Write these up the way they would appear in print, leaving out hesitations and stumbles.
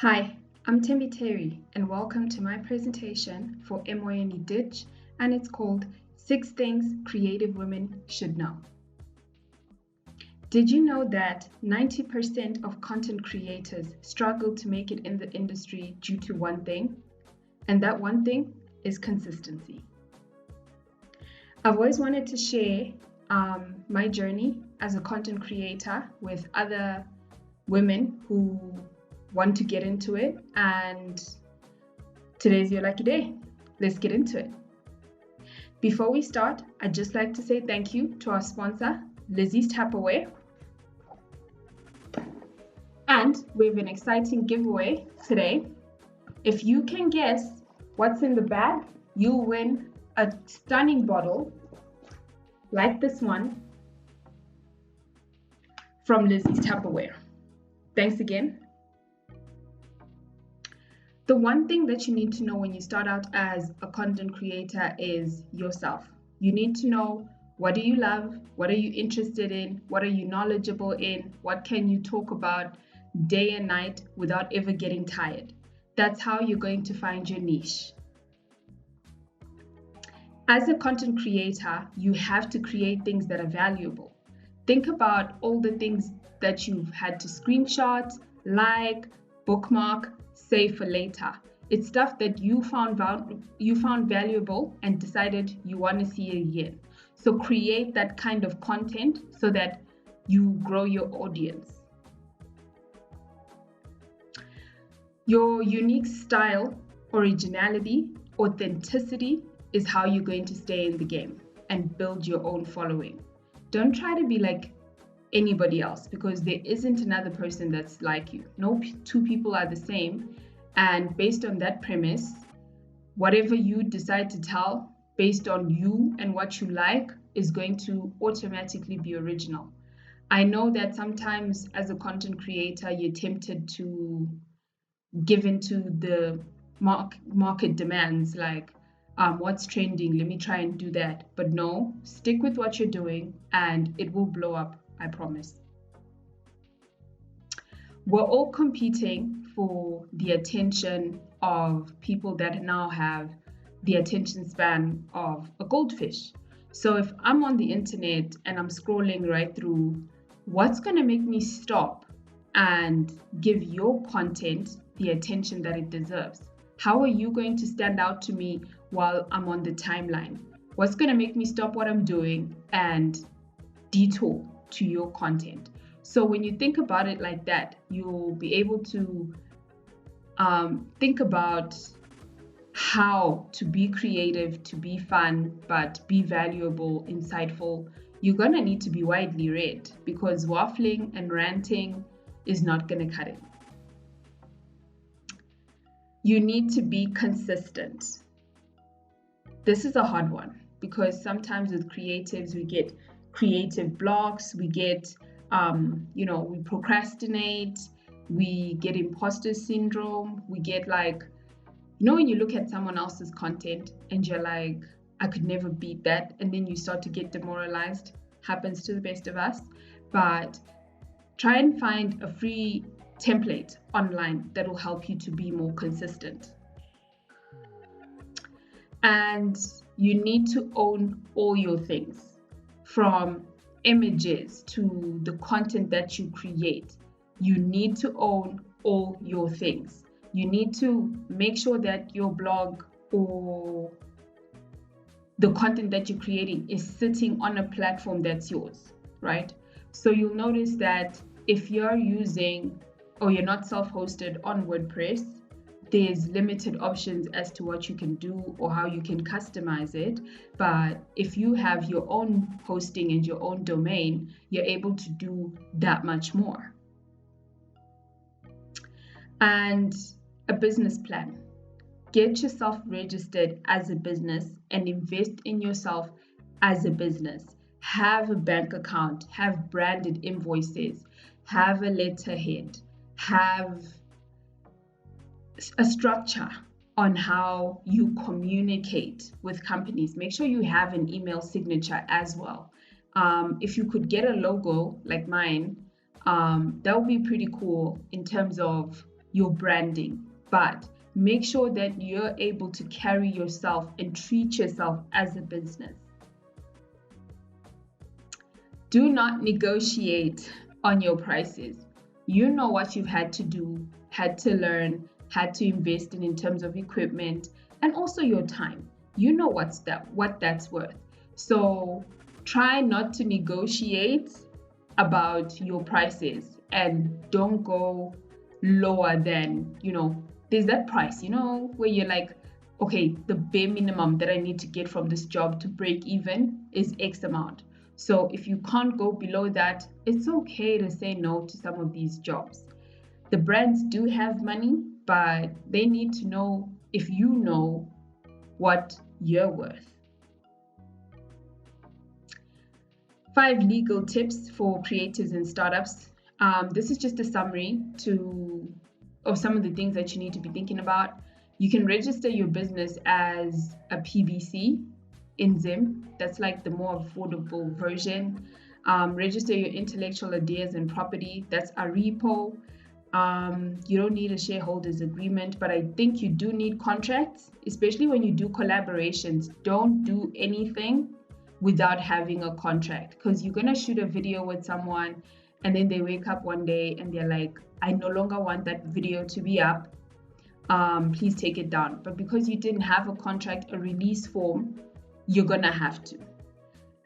Hi, I'm Thembi Terry, and welcome to my presentation for Emoyeni Ditch, and it's called 6 Things Creative Women Should Know. Did you know that 90% of content creators struggle to make it in the industry due to one thing? And that one thing is consistency. I've always wanted to share my journey as a content creator with other women who want to get into it, and today's your lucky day. Let's get into it. Before we start, I'd just like to say thank you to our sponsor, Lizzie's Tupperware. And we have an exciting giveaway today. If you can guess what's in the bag, you'll win a stunning bottle like this one from Lizzie's Tupperware. Thanks again. The one thing that you need to know when you start out as a content creator is yourself. You need to know, what do you love? What are you interested in? What are you knowledgeable in? What can you talk about day and night without ever getting tired? That's how you're going to find your niche. As a content creator, you have to create things that are valuable. Think about all the things that you've had to screenshot, like, bookmark, save for later. It's stuff that you found valuable and decided you want to see it again. So create that kind of content so that you grow your audience. Your unique style, originality, authenticity is how you're going to stay in the game and build your own following. Don't try to be like anybody else, because there isn't another person that's like you. No two people are the same, and based on that premise, whatever you decide to tell based on you and what you like is going to automatically be original. I know that sometimes as a content creator, you're tempted to give into the market demands, like what's trending, let me try and do that. But no, stick with what you're doing and it will blow up, I promise. We're all competing for the attention of people that now have the attention span of a goldfish. So if I'm on the internet and I'm scrolling right through, what's going to make me stop and give your content the attention that it deserves? How are you going to stand out to me while I'm on the timeline? What's going to make me stop what I'm doing and detour to your content? So when you think about it like that, you'll be able to think about how to be creative, to be fun, but be valuable, insightful. You're going to need to be widely read, because waffling and ranting is not going to cut it. You need to be consistent. This is a hard one, because sometimes with creatives, we get creative blocks, we get, we procrastinate, we get imposter syndrome, we get when you look at someone else's content and you're like, I could never beat that. And then you start to get demoralized. Happens to the best of us. But try and find a free template online that will help you to be more consistent. And you need to own all your things, from images to the content that you create. You need to own all your things. You need to make sure that your blog or the content that you're creating is sitting on a platform that's yours, right? So you'll notice that if you're using or you're not self-hosted on WordPress, there's limited options as to what you can do or how you can customize it. But if you have your own hosting and your own domain, you're able to do that much more. And a business plan. Get yourself registered as a business and invest in yourself as a business. Have a bank account, have branded invoices, have a letterhead, have a structure on how you communicate with companies. Make sure you have an email signature as well. If you could get a logo like mine, that would be pretty cool in terms of your branding, but make sure that you're able to carry yourself and treat yourself as a business. Do not negotiate on your prices. You know what you've had to do, had to learn, had to invest in terms of equipment, and also your time. You know what that's worth. So try not to negotiate about your prices, and don't go lower than, there's that price, where you're like, okay, the bare minimum that I need to get from this job to break even is X amount. So if you can't go below that, it's okay to say no to some of these jobs. The brands do have money, but they need to know if you know what you're worth. 5 legal tips for creatives and startups. This is just a summary of some of the things that you need to be thinking about. You can register your business as a PBC in Zim. That's like the more affordable version. Register your intellectual ideas and property. That's a repo. You don't need a shareholders agreement, but I think you do need contracts, especially when you do collaborations. Don't do anything without having a contract, because you're going to shoot a video with someone and then they wake up one day and they're like, I no longer want that video to be up. Please take it down. But because you didn't have a contract, a release form, you're going to have to.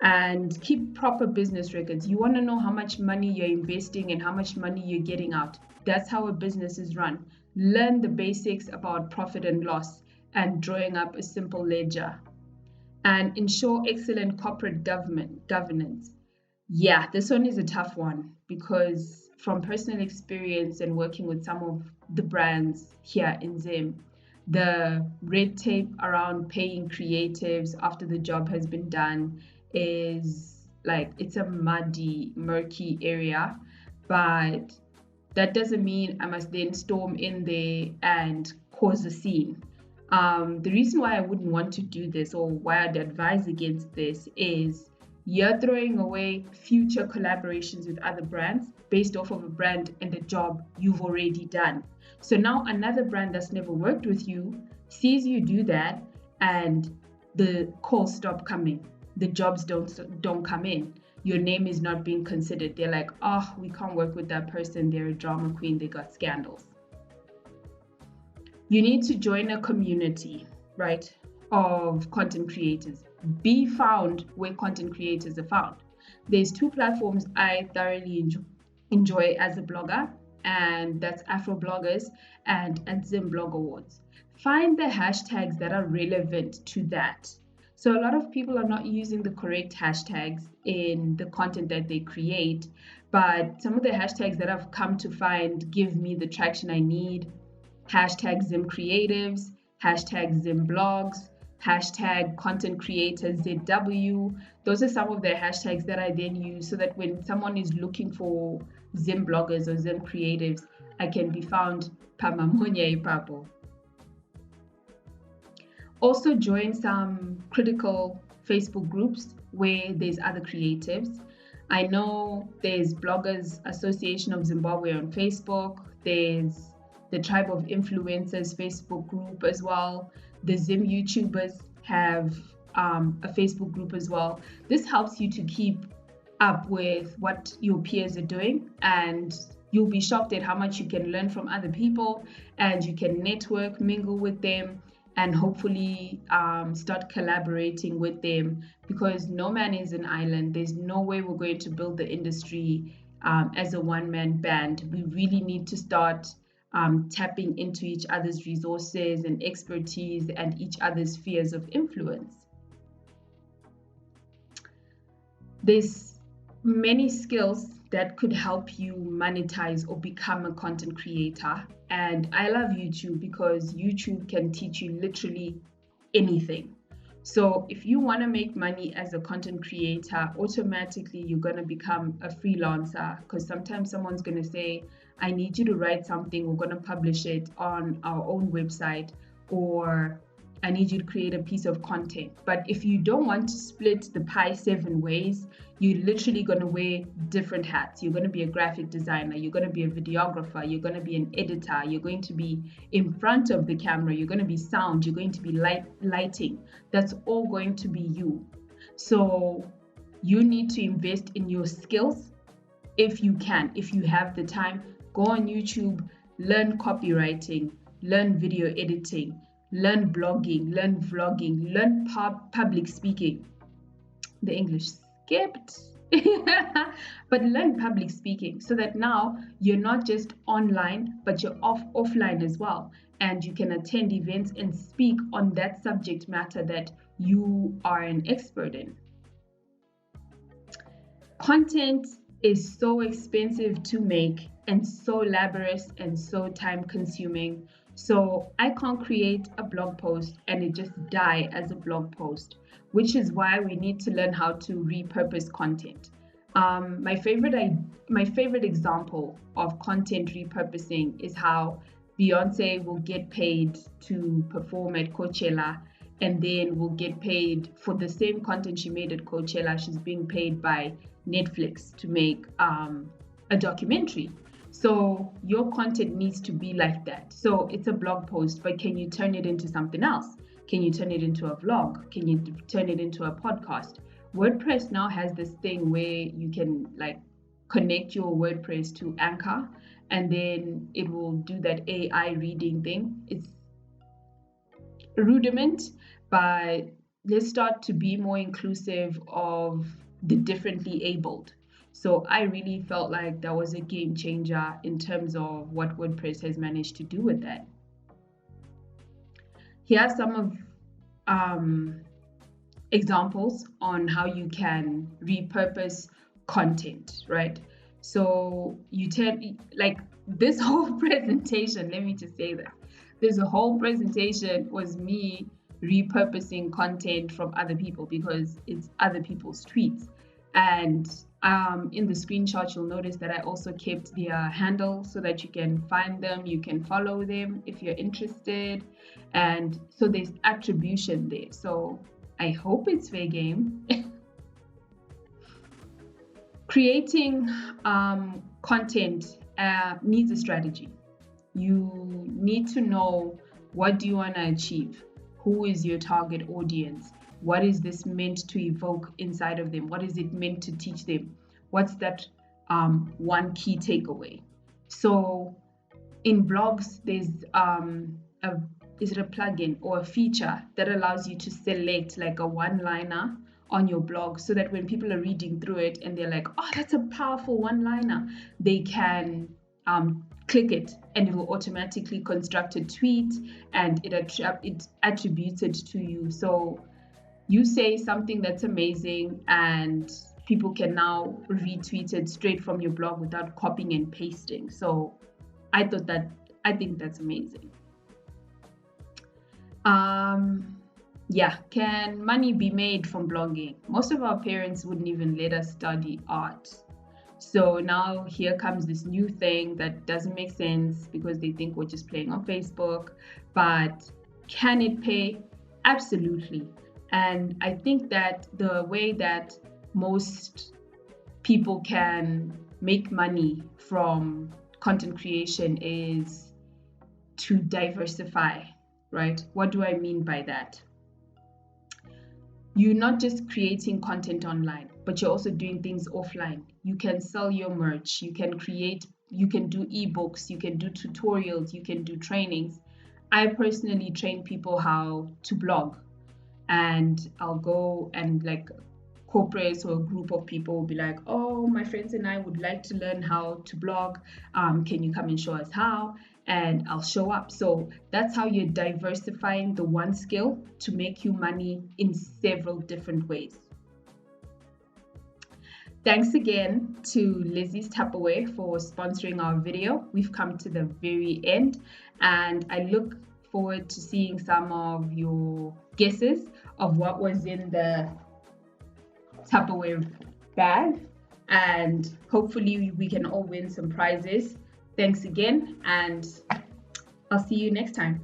And keep proper business records. You want to know how much money you're investing and how much money you're getting out. That's how a business is run. Learn the basics about profit and loss and drawing up a simple ledger. And ensure excellent corporate governance. Yeah, this one is a tough one, because from personal experience and working with some of the brands here in Zim, the red tape around paying creatives after the job has been done is like, it's a murky area. But that doesn't mean I must then storm in there and cause a scene. The reason why I wouldn't want to do this, or why I'd advise against this, is you're throwing away future collaborations with other brands based off of a brand and a job you've already done. So now another brand that's never worked with you sees you do that, and the calls stop coming. The jobs don't come in. Your name is not being considered. They're like, oh, we can't work with that person. They're a drama queen. They got scandals. You need to join a community, right, of content creators. Be found where content creators are found. There's 2 platforms I thoroughly enjoy as a blogger, and that's Afro Bloggers and at Zim Blog Awards. Find the hashtags that are relevant to that. So a lot of people are not using the correct hashtags in the content that they create, but some of the hashtags that I've come to find give me the traction I need. Hashtag Zim Creatives, hashtag Zim Blogs, hashtag Content Creators ZW. Those are some of the hashtags that I then use so that when someone is looking for Zim bloggers or Zim creatives, I can be found Pamamonya Ipapo. Also join some critical Facebook groups where there's other creatives. I know there's Bloggers Association of Zimbabwe on Facebook. There's the Tribe of Influencers Facebook group as well. The Zim YouTubers have a Facebook group as well. This helps you to keep up with what your peers are doing, and you'll be shocked at how much you can learn from other people, and you can network, mingle with them, and hopefully start collaborating with them, because no man is an island. There's no way we're going to build the industry as a one-man band. We really need to start tapping into each other's resources and expertise and each other's spheres of influence. There's many skills that could help you monetize or become a content creator. And I love YouTube because YouTube can teach you literally anything. So if you want to make money as a content creator, automatically you're going to become a freelancer, because sometimes someone's going to say, I need you to write something, we're going to publish it on our own website, or I need you to create a piece of content. But if you don't want to split the pie 7 ways, you're literally going to wear different hats. You're going to be a graphic designer, you're going to be a videographer, you're going to be an editor, you're going to be in front of the camera, you're going to be sound, you're going to be lighting. That's all going to be you. So you need to invest in your skills if you can, if you have the time. Go on YouTube, learn copywriting, learn video editing, learn blogging, learn vlogging, learn public speaking. The English skipped. But learn public speaking so that now you're not just online, but you're offline as well. And you can attend events and speak on that subject matter that you are an expert in. Content is so expensive to make and so laborious and so time consuming. So I can't create a blog post and it just die as a blog post, which is why we need to learn how to repurpose content. My favorite example of content repurposing is how Beyonce will get paid to perform at Coachella, and then will get paid for the same content she made at Coachella. She's being paid by Netflix to make a documentary. So your content needs to be like that. So it's a blog post, but can you turn it into something else? Can you turn it into a vlog? Can you turn it into a podcast? WordPress now has this thing where you can like connect your WordPress to Anchor, and then it will do that AI reading thing. It's a rudiment, but let's start to be more inclusive of the differently abled. So I really felt like that was a game changer in terms of what WordPress has managed to do with that. Here are some of examples on how you can repurpose content, right? So you like this whole presentation, let me just say that this whole presentation was me repurposing content from other people because it's other people's tweets. And in the screenshot, you'll notice that I also kept their handle so that you can find them, you can follow them if you're interested. And so there's attribution there. So I hope it's fair game. Creating content needs a strategy. You need to know, what do you want to achieve? Who is your target audience? What is this meant to evoke inside of them? What is it meant to teach them? What's that one key takeaway? So in blogs, there's is it a plugin or a feature that allows you to select like a one-liner on your blog, so that when people are reading through it and they're like, oh, that's a powerful one-liner, they can click it and it will automatically construct a tweet and it attributes it to you. So you say something that's amazing and people can now retweet it straight from your blog without copying and pasting. So I think that's amazing. Can money be made from blogging? Most of our parents wouldn't even let us study art. So now here comes this new thing that doesn't make sense because they think we're just playing on Facebook. But can it pay? Absolutely. And I think that the way that most people can make money from content creation is to diversify, right? What do I mean by that? You're not just creating content online, but you're also doing things offline. You can sell your merch, you can do ebooks, you can do tutorials, you can do trainings. I personally train people how to blog, and I'll go and like corporates or a group of people will be like, oh, my friends and I would like to learn how to blog. Can you come and show us how? And I'll show up. So that's how you're diversifying the one skill to make you money in several different ways. Thanks again to Lizzie's Tupperware for sponsoring our video. We've come to the very end, and I look forward to seeing some of your guesses of what was in the Tupperware bag, and hopefully we can all win some prizes. Thanks again, and I'll see you next time.